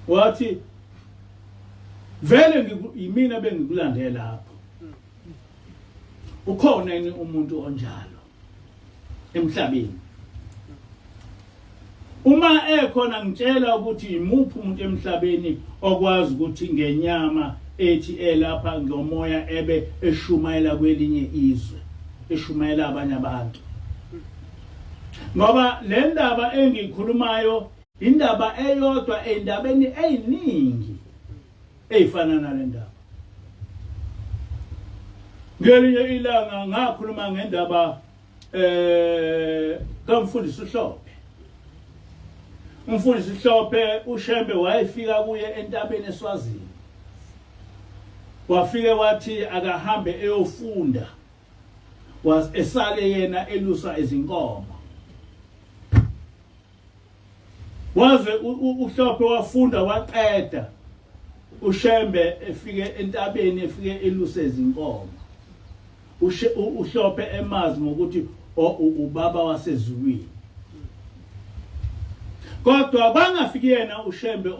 Wathi vele yimina bengikulandela lapho. Ukhona yini umuntu onjalo emhlabeni? Uma ekhona ngitshela ukuthi imuphi umuntu emhlabeni okwazi ukuthi ngenyama ethi elapha ngomoya ebe eshumayela kwelinye izwe, eshumayela abanye abantu. Ngoba le ndaba engikhulumayo indaba eyodwa endabeni eziningi eyifana nale ndaba. Ngelinye ilanga ngakhuluma ngendaba kaMfundisi uHlophe. Umfundisi uHlophe uShembe wayefika kuye entabeni eSwazini. Wafike wathi akahambe eyofunda. Esale yena elusa izinkomo. Waze uHlophe wafunda waqeda. uShembe efike entabeni efike eluse izinkomo. uHlophe emazi ngokuthi ubaba wasezulwini. Kodwa bangafiki yena uShembe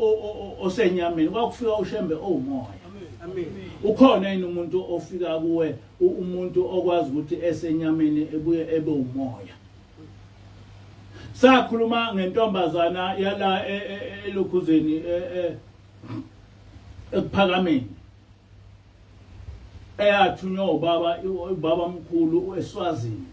osenyameni, kwakufika uShembe owumoya. Amen. Ukhona yini umuntu ofika kuwe umuntu okwazi ukuthi esenyameni ebuye ebe umoya? Sakhuluma ngentombazana yala elokhuzeni ekuphakameni eyathunywa ubaba omkhulu eSwazini.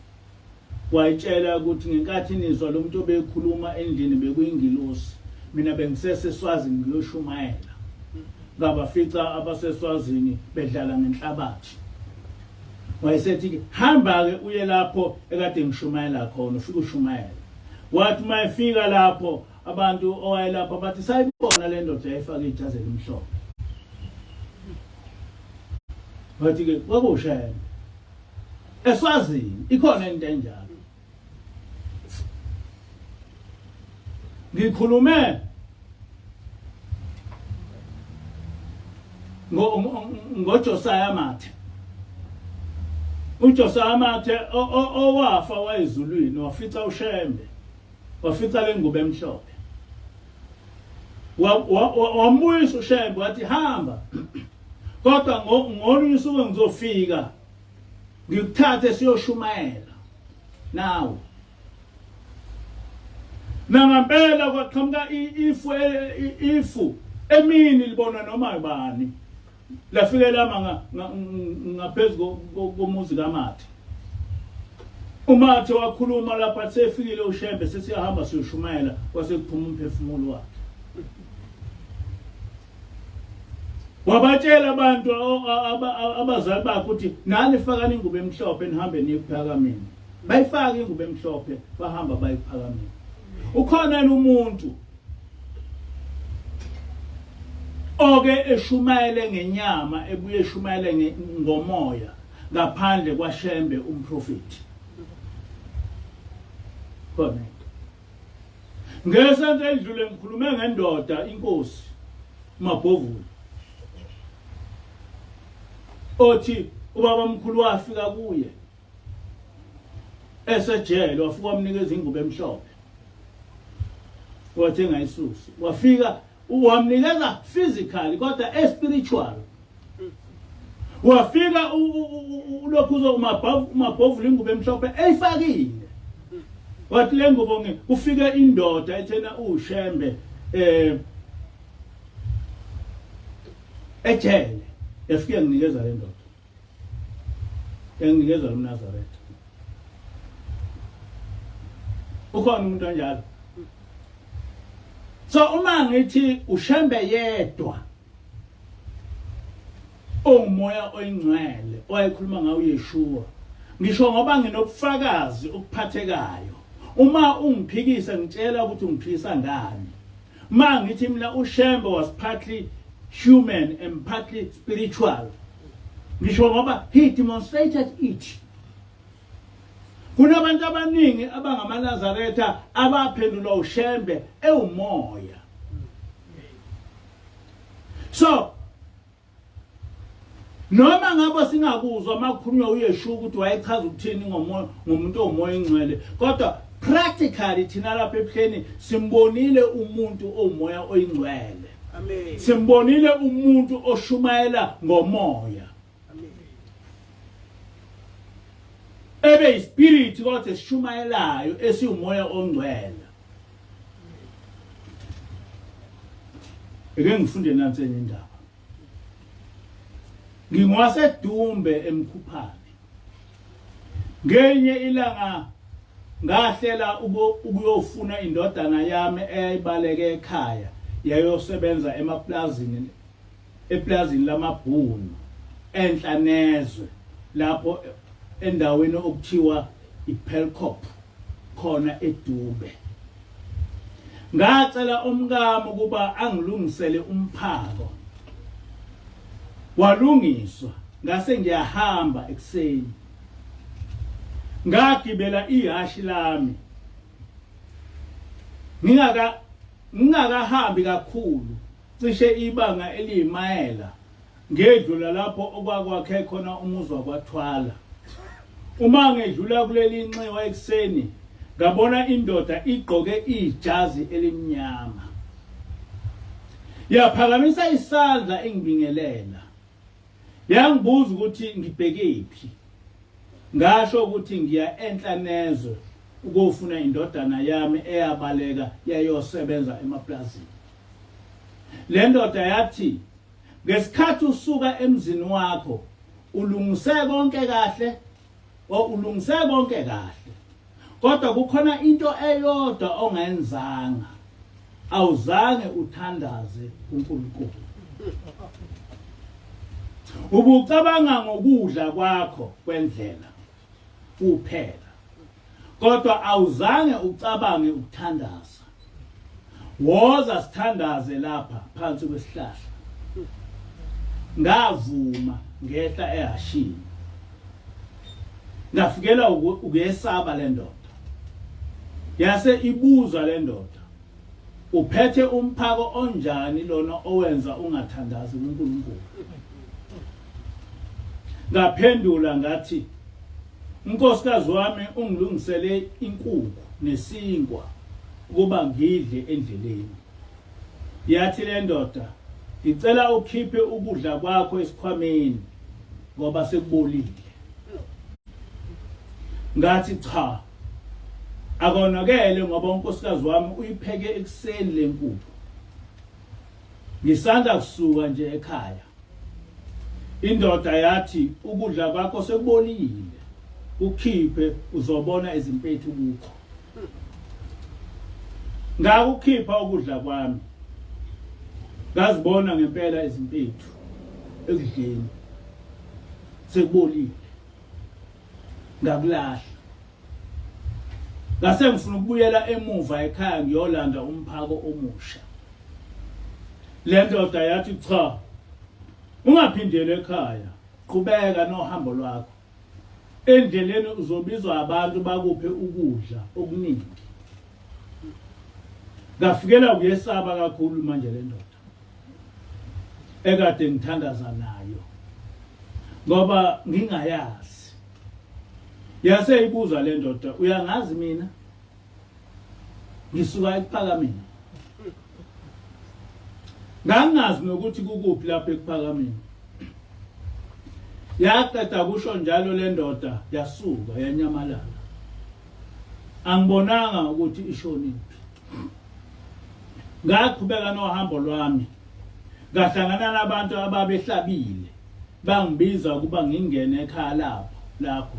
Wayitshela ukuthi ngenkathi nizwa lo muntu obekhuluma endlini bekuyingilosi, mina bengiseseSwazini ngiyoshumayela. Ngabafica abaseSwazini bedlala ngenhlabathi. Wayesethi hamba ke uye lapho ekade ngishumayela khona, ufike ushumayela. Wathi mayefika lapho abantu owayelapha bathi sayibona le ndoda yayifaka ijazi elimhlophe. Bathi ke kwakushaya. Eswazini ikhona into enjalo. Ngikhulume ngoJosiah Mathe. uJosiah Mathe owafa wayezulwini wafica uShembe. Wafica le ngubo emhlophe. Wambuyisa uShembe wathi hamba. Kodwa ngolunye usuku ngizofika ngikuthathe siyoshumayela nawe. Nangempela kwaqhamuka ifu emini libona noma ibani. Lafike lama ngaphezulu komuzi kaMathe. uMathe wakhuluma lapha sefikile uShembe sesiyahamba siyoshumayela kwase kuphuma umphefumulo wakhe. Wabatshela abantu abazali bakhe ukuthi nani fakani ingubo emhlophe nihambe niyiphakameni. Bayifaka ingubo emhlophe bahamba bayiphakameni. Ukhona umuntu oke eshumayele ngenyama ebuye eshumayele ngomoya ngaphandle kwaShembe umprofeti. Khona. Ngesonto edlule ngikhulume ngendoda inkosi Mabhovulu. Othi ubaba omkhulu wafika kuye esejele wafika wamnikeza ingubo emhlophe. Wathi ngayisusi. Wafika wamnikeza physically kodwa spiritual. Wafika ulokhu uMabhovulu ingubo emhlophe eyifakile. Wathi le ngubo ufike indoda ethena uShembe ejele. Efike nginikeza le ndoda. Nginikeza uNazaretha. Ukhona umuntu kanjalo. So uma ngithi uShembe yedwa Ongumoya Ongcwele owayekhuluma ngawo uYeshua. Ngisho ngoba nginobufakazi okuphathekayo. Uma ungiphikisa ngitshela ukuthi ungiphikisa ngani. Uma ngithi mina uShembe was partly human and partly spiritual. Ngisho ngoba he demonstrated it. Kunabantu abaningi abangamaNazaretha abaphendula uShembe ewumoya. So noma ngabe singakuzwa makukhulunywa uYeshua ukuthi wayechaza ukuthini ngomuntu omoya engcwele, kodwa practically thina lapha epheni simbonile umuntu omoya oyingcwele. Amen. Simbonile umuntu oshumayela ngomoya. Amen. Ebe ispirit kodwa eshumayelayo esiumoya ongcwele. Eke ngifunde nansi enye indaba. Ngingwasedumbe eMkhuphane. Ngenye ilanga ngahlela ukuyofuna indodana yami eyayibaleke ekhaya yayosebenza eplazini lamabhunu enhlanezwe lapho endaweni okuthiwa iPelkop khona eDube. Ngacela umkami ukuba angilungisele umphako. Walungiswa ngase ngiyahamba ekseni. Ngagibela ihashi lami. Ngingakahambi kakhulu cishe ibanga eliyimayela ngedlula lapho okwakwakhe khona umuzi wakwaThwala. Uma ngedlula kuleli inxiwa ekseni ngabona indoda igqoke ijazi elimnyama. Yaphakamisa isandla engibingelela. Yangibuza ukuthi ngibhekephi. Ngasho ukuthi ngiya enhlanezwe ukufuna indodana yami eyabaleka yayosebenza emaplazini. Le ndoda yathi ngesikhathi usuka emzini wakho ulungise konke kahle kodwa kukhona into eyodwa ongayenzanga. Awuzange uthandaze uNkulunkulu. Ubucabanga ngokudla kwakho kwendlela kuphela. Kodwa awuzange ucabange ukuthandaza. woza sithandaze lapha phansi kwesihlahla ngavuma ngehla ehashini ngafikela ukuyesaba le ndoda yase ibuza le ndoda uphethe umphako onjani lona owenza ungathandazi uNkulunkulu ngaphendula ngathi unkosikazi wami ungilungisele inkukhu nesinkwa kuba ngidle endleleni yathi le ndoda ngicela ukhiphe ukudla kwakho esikhwameni ngoba sekubolile ngathi cha akonakele ngoba unkosikazi wami uyipheke ekseni lenkukhu ngisanda kusuka nje ekhaya indoda yathi ukudla kwakho sekubolile ukhiphe uzobona izimpethu kukho ngakukhipha ukudla kwami ngazibona ngempela izimpethu ekudleni sekubolile ngakulahla ngase ngifuna ukubuyela emuva ekhaya ngiyolanda umphako omusha le ndoda yathi cha ungaphindele ekhaya qhubeka nohambo lwakho endleleni uzobizwa abantu bakuphe ukudla okuningi ngafikela ukuyesaba kakhulu manje le ndoda ekade ngithandaza nayo ngoba ngingayazi yase ibuza le ndoda uyangazi mina ngisuka ekuphakameni ngangazi nokuthi kukuphi lapha ekuphakameni yaqeda kusho njalo le ndoda yasuka yanyamalala angibonanga ukuthi ishoniphi ngaqhubeka nohambo lwami ngahlangana nabantu ababehlabile bangibiza ukuba ngingene ekhaya lapho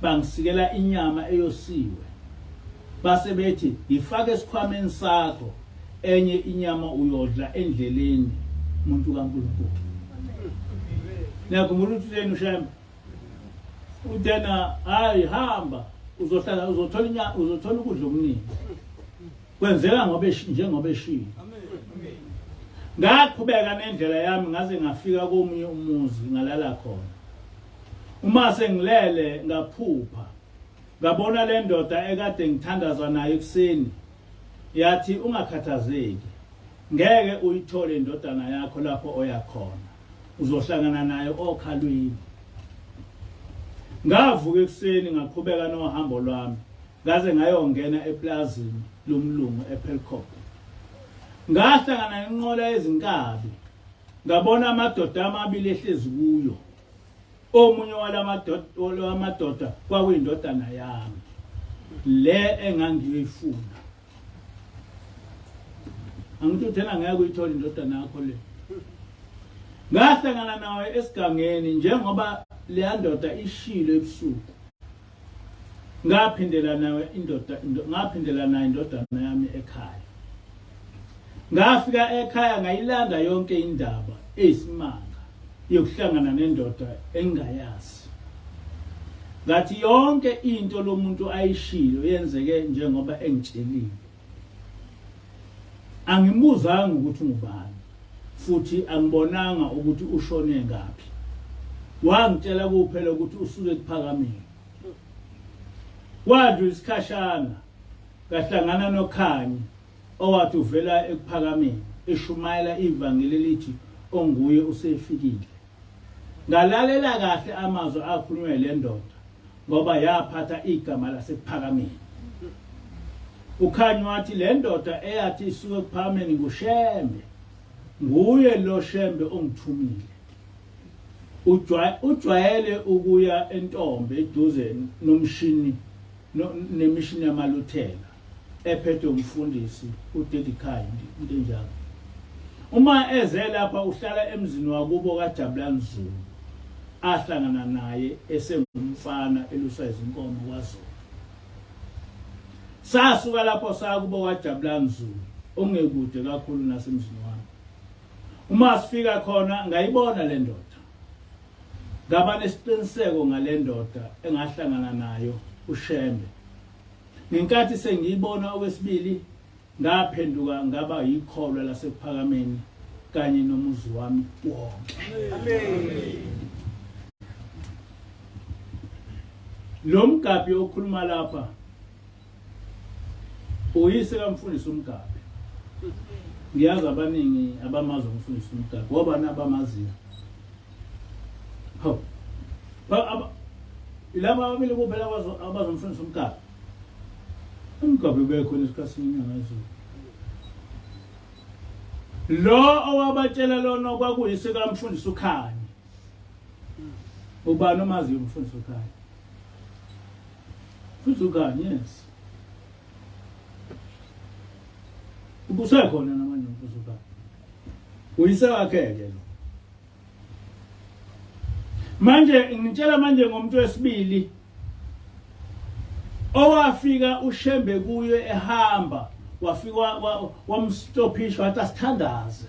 bangisikela inyama eyosiwe base bethi ifake esikhwameni sakho enye inyama uyodla endleleni umuntu kaNkulunkulu nakho ukuthi Ngushembe utena hayi hamba uzothola uzothola ukudla okuningi kwenzeka ngoba njengoba eshiya ngaqhubeka nendlela yami ngaze ngafika komunye umuzi ngalala khona uma sengilele ngaphupha ngabona le ndoda ekade ngithandaza nayo ekseni yathi ungakhathazeki ngeke uyithole indodana yakho lapho oya khona uzohlangana naye okhalweni ngavuka ekseni ngaqhubeka nohambo lwami ngaze ngayongena eplazini lomlungu ePelcop ngahlangana nenqola ezinkabi ngabona amadoda amabili ehlezi kuyo omunye walamadoda kwakuyindodana yami le engangiyifuna angithi thena ngeke uyithola indodana yakho le ngahlangana nawe esigangeni njengoba le ndoda ishilo ebusuku ngaphindela naye indodana yami ekhaya ngafika ekhaya ngayilanda yonke indaba eyisimanga yokuhlangana nendoda engayazi ngathi yonke into lomuntu ayishilo yenzeke njengoba engitshelile angimuzanga ukuthi ngubani futhi angibonanga ukuthi ushone ngaphi wangitshela kuphela ukuthi usuke ekuphakameni wadlula isikhashana ngahlangana noKhanyi owathi uvela ekuphakameni eshumayela ivangeli lithi onguye usefikile ngalalela kahle amazwi akhulunywe le ndoda ngoba yaphatha igama lasekuphakameni uKhanyi wathi le ndoda eyathi isuke ekuphakameni Ngushembe nguye lo Shembe ongithumile ujwayele ukuya entombe eduze nomshini nemishini yamaluthela ephethe umfundisi uDedikhaya into enjalo uma eze lapha uhlala emzini wakubo kaJabulani Zulu ahlangana naye esengumfana elusa izinkomo kwaZulu sasuka lapho sakubo kaJabulani Zulu ongekude kakhulu nasemzini wami uma sifika khona ngayibona le ndoda ngaba nesiqiniseko ngale ndoda engahlangana nayo uShembe ngenkathi sengiyibona okwesibili ngaphenduka ngaba yikholwa lasephakameni kanye nomuzi wami wonke. Amen. Lo mgabhi okhuluma lapha uyise kamfundisi umgabhi. Ngiyazi abaningi abamazi umfundisi umgabhi ngoba nabamaziyo. Ho. Ilaba ababili kuphela abazomfundisa umgabhi. Umgabhi bekhona esikhathini ngezulu. Lo owabatshela lona kwakuyise kamfundisi ukhanya. Ubani omazi umfundisi ukhanya? Mfundisi ukhanya, yes. Ubusekhona namanje umfundisi ukhanya. Uyise wakhe ke lo. Manje ngitshela manje ngomuntu wesibili owafika uShembe kuye ehamba wafika wamstopisha wathi asithandaze.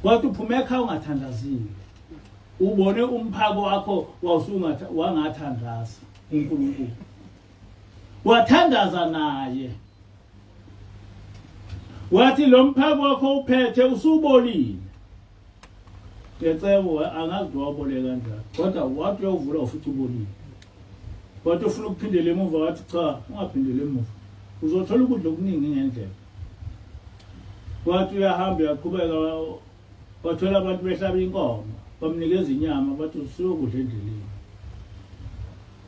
Wathi uphume ekhaya ungathandazile. Ubone umphako wakho wawusungatha wangathandaza uNkulunkulu. Wathandaza naye. Wathi lo mphako wakho uphethe usubolile. Ngecebo angazi wabole kanjani. Kodwa wathi uyovula futhi ubolile. Wathi ufuna ukuphindela emuva wathi cha ungaphindela emuva. Uzothola ukudla okuningi ngendlela. Wathi uyahamba yaqhubeka wathola abantu behlaba inkomo bamnikeza inyama bathi usiyokudla endleleni.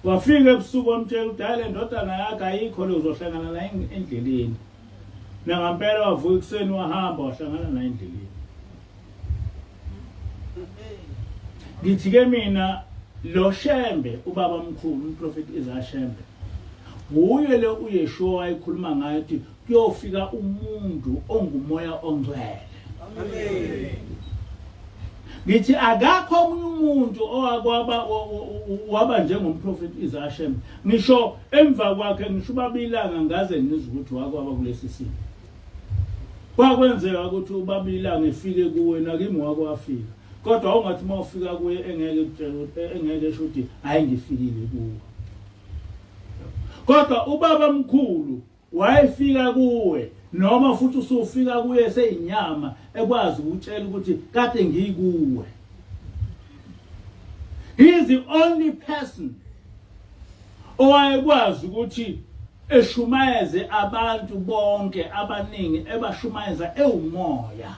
Wafika ebusuku wamtshela ukuthi hayi le ndodana yakhe ayikho le uzohlangana naye endleleni. Nangampela wavuka ekseni wahamba wahlangana naye endleleni. Ngithi ke mina lo Shembe ubaba omkhulu uProfeti Shembe uye le uYeshua ayikhuluma ngayo ukuthi kuyofika umuntu ongumoya ongcwele. Amen. Ngithi akakho omunye umuntu owakwaba waba njengomprofeti Shembe. Ngisho emva kwakhe ngisho babilanga ngaze ngizwe ukuthi wakwaba kulesi simo. Kwakwenzeka ukuthi ubabilanga efike kuwe nakimi wakwafika. Kodwa ungathi mawufika kuye engeke esho ukuthi hayi ngifikile kuwe. Kodwa ubaba mkhulu wayefika kuwe noma futhi usufika kuye seyinyama ekwazi ukutshela ukuthi kade ngikuwe. He is the only person owayekwazi ukuthi eshumayeze abantu bonke abaningi ebashumayeza ewumoya.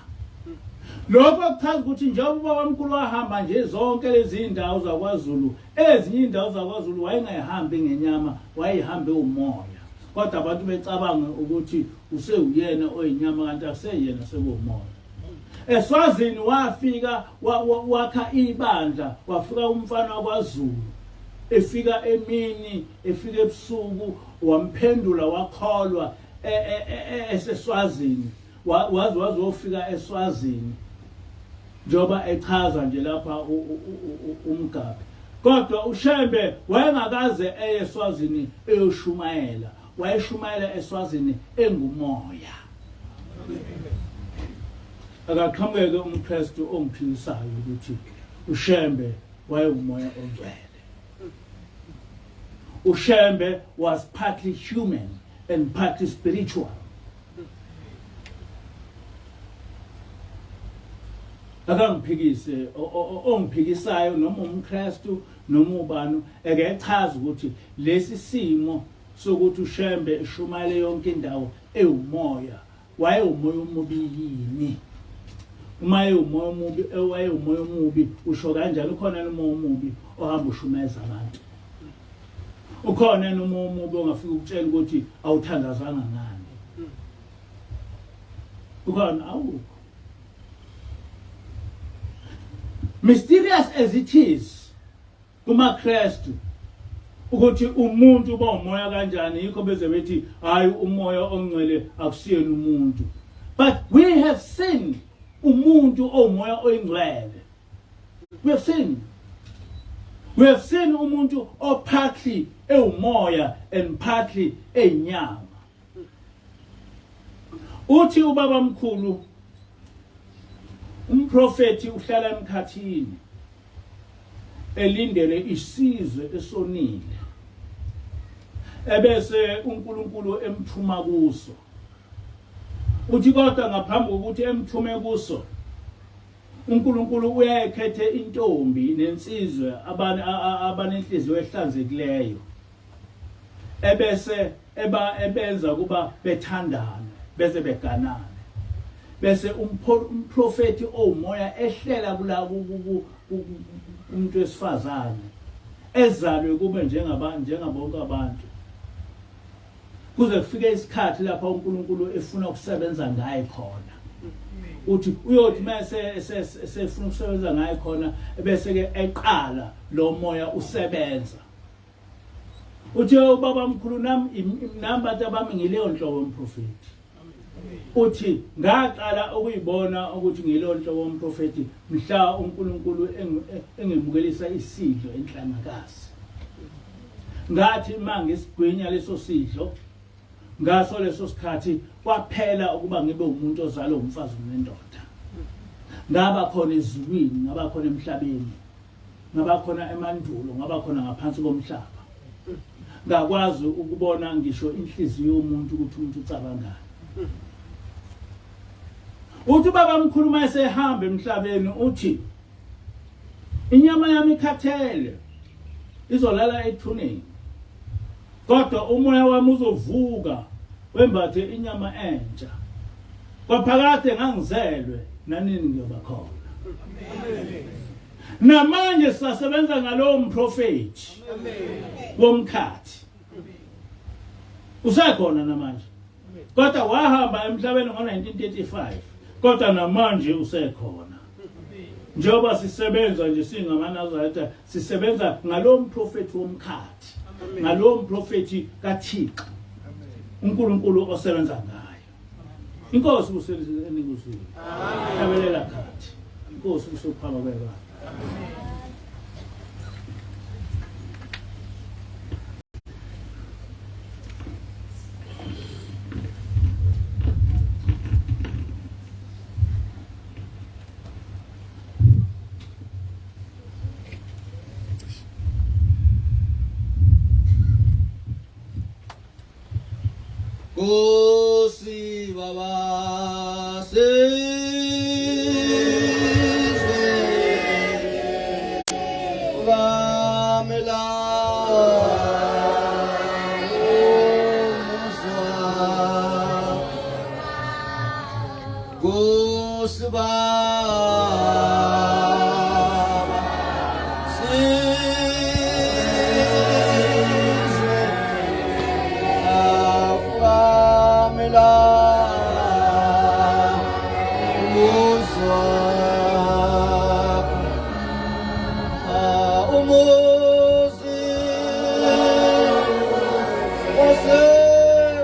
Lokho kuchaza ukuthi njengoba ubaba mkhulu wahamba nje zonke lezi indawo zakwaZulu, ezinye indawo zakwaZulu wayengayihambi ngenyama, wayehambe umoya. Kodwa abantu becabanga ukuthi useyuyena oyinyama kanti akuseyena sekumoya. Eswazini wafika wakha ibandla, wafika umfana wakwaZulu. Efika emini, efika ebusuku, wamphendula wakholwa eseswazini. Wazofika eswazini. Njoba echaza nje lapha umgabhi. Kodwa uShembe wayengakaze eswazini eyoshumayela. Wayeshumayela eswazini engumoya. Akaqhamuke umKristu ongiphilisayo ukuthi uShembe wayengumoya ongcwele. Ushembe was partly human and partly spiritual. Akangiphikise ongiphikisayo noma umKristu noma ubani ekechaza ukuthi lesi simo sokuthi uShembe eshumayele yonke indawo ewumoya wayewumoya omubi yini. Uma ewumoya omubi ewayewumoya omubi usho kanjalo ukhona nomoya omubi ohamba ushumayeza abantu. Ukhona nomoya omubi ongafika ukutshela ukuthi awuthandazanga ngani. Ukhona awukho. Mysterious as it is kumaKristu ukuthi umuntu uba umoya kanjani yikho beze bethi hayi umoya ongcwele akusiyena umuntu. But we have seen umuntu omoya oyingcwele. We have seen umuntu partly ewumoya and partly eyinyama. Uthi ubaba mkhulu umprofeti uhlala emkhathini elindele isizwe esonile ebese uNkulunkulu emthuma kuso. Uthi kodwa ngaphambi kokuthi emthume kuso, uNkulunkulu uyayikhethe intombi nensizwe abanenhliziyo ehlanzekileyo, ebese ebenza kuba bethandane bese beganane, bese umprofeti Ongumoya ehlela kulabo umuntu wesifazane ezalwe kube njengabonke abantu, kuze kufike isikhathi lapho uNkulunkulu efuna ukusebenza ngaye khona. Uthi uyothi mase sefuna ukusebenza ngaye khona bese ke eqala lo moya usebenza. Uthi ubaba mkhulu nami bantu abami ngileyo nhlobo umprofeti. Uthi ngaqala ukuyibona ukuthi ngileyo nhlobo umprofeti mhla uNkulunkulu engimukelisa isidlo enhlanakazi. Ngathi mangisigwinya leso sidlo, ngaso leso sikhathi kwaphela ukuba ngibe umuntu ozalwe umfazi nendoda. Ngaba khona ezulwini, ngaba khona emhlabeni, ngaba khona emandulo, ngaba khona ngaphansi komhlaba. Ngakwazi ukubona ngisho inhliziyo yomuntu ukuthi umuntu ucabangani. Uthi baba mkhulu mase ehamba emhlabeni uthi inyama yami ikhathele izolala ethuneni, kodwa umoya wami uzovuka wembathe inyama entsha. Kwaphakade ngangizelwe nanini ngiyoba khona. Namanje sisasebenza ngalowo mprofeti womkhathi. Usekhona namanje. Kodwa wahamba emhlabeni ngo-1935, kodwa namanje usekhona. Njengoba sisebenza nje singamanazaretha, sisebenza ngalowo mprofeti womkhathi, ngalowo mprofeti kaThixo, uNkulunkulu osebenza ngayo. Inkosi kusebenza eningusini. Abelela khathi. Inkosi kusophama kwebaba. Kosi baba sizwe vamela umuzwa kosi baba sizwe vamela umuzwa umuzi wasekhaya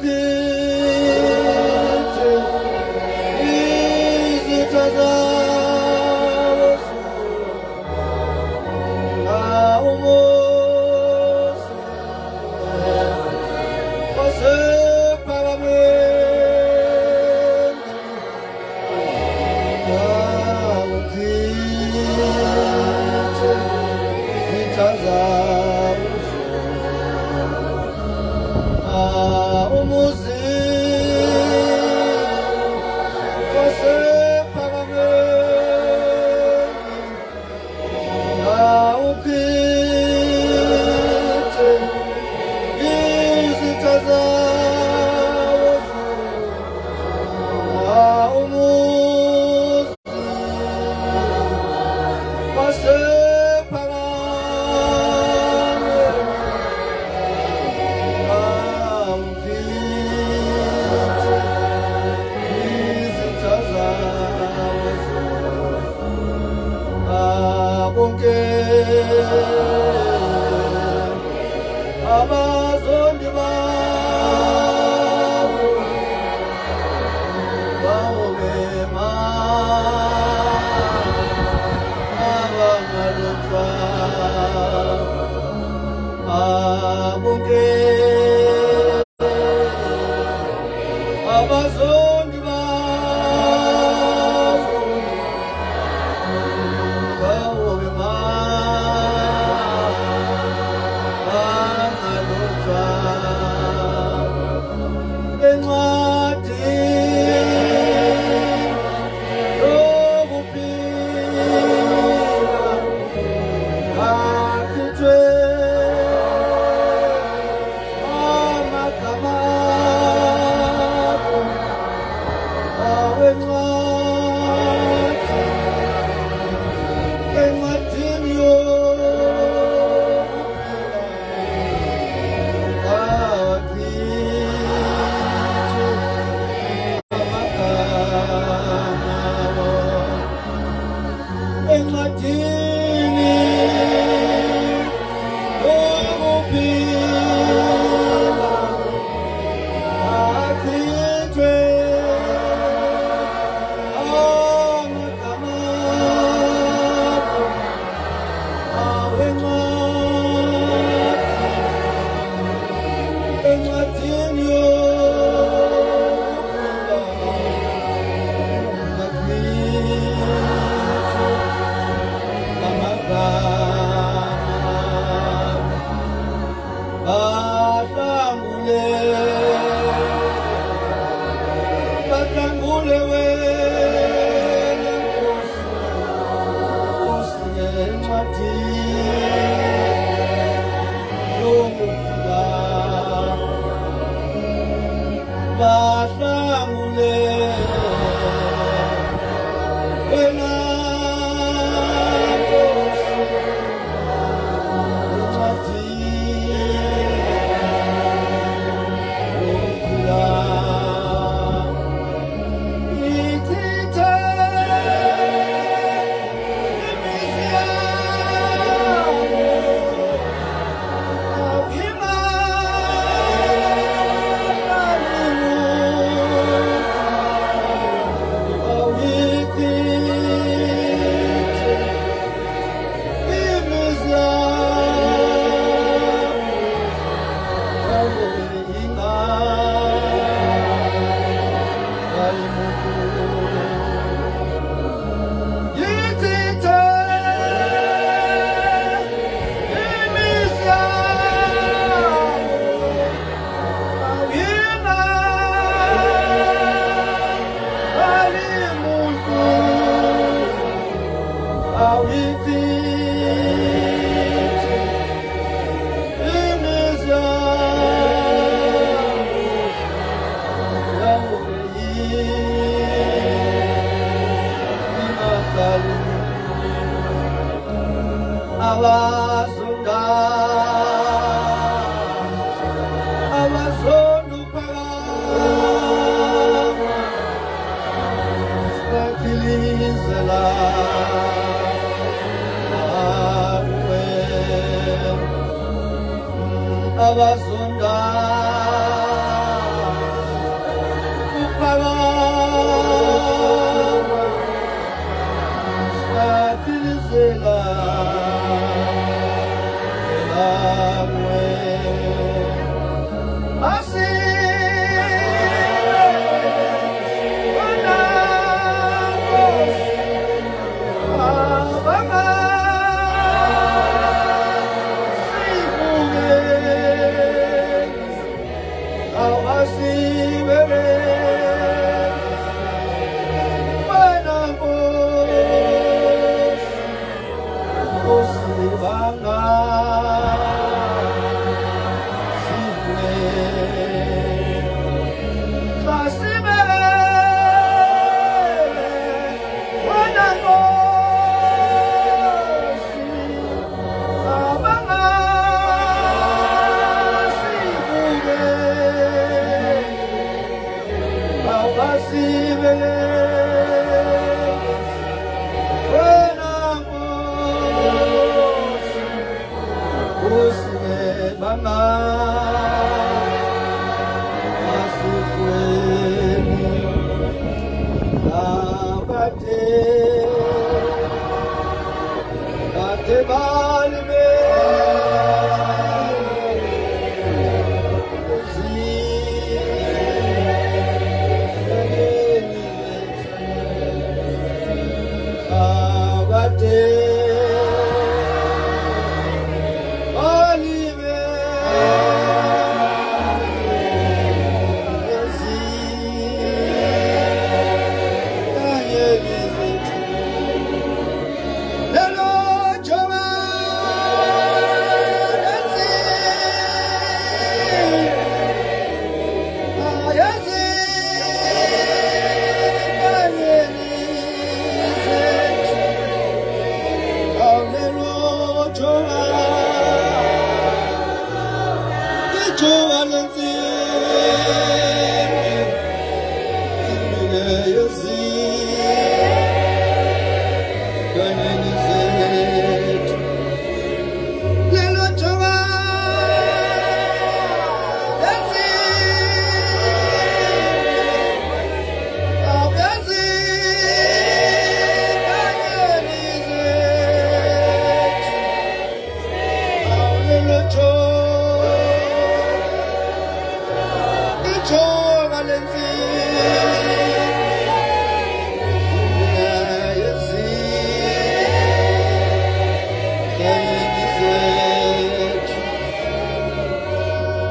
awukhethe izitha zawo umuzi wasekhaya abazondi bawo bawobema abangalotshwa abonke abazondi bawo bawobema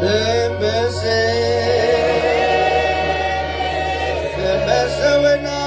Lembese wena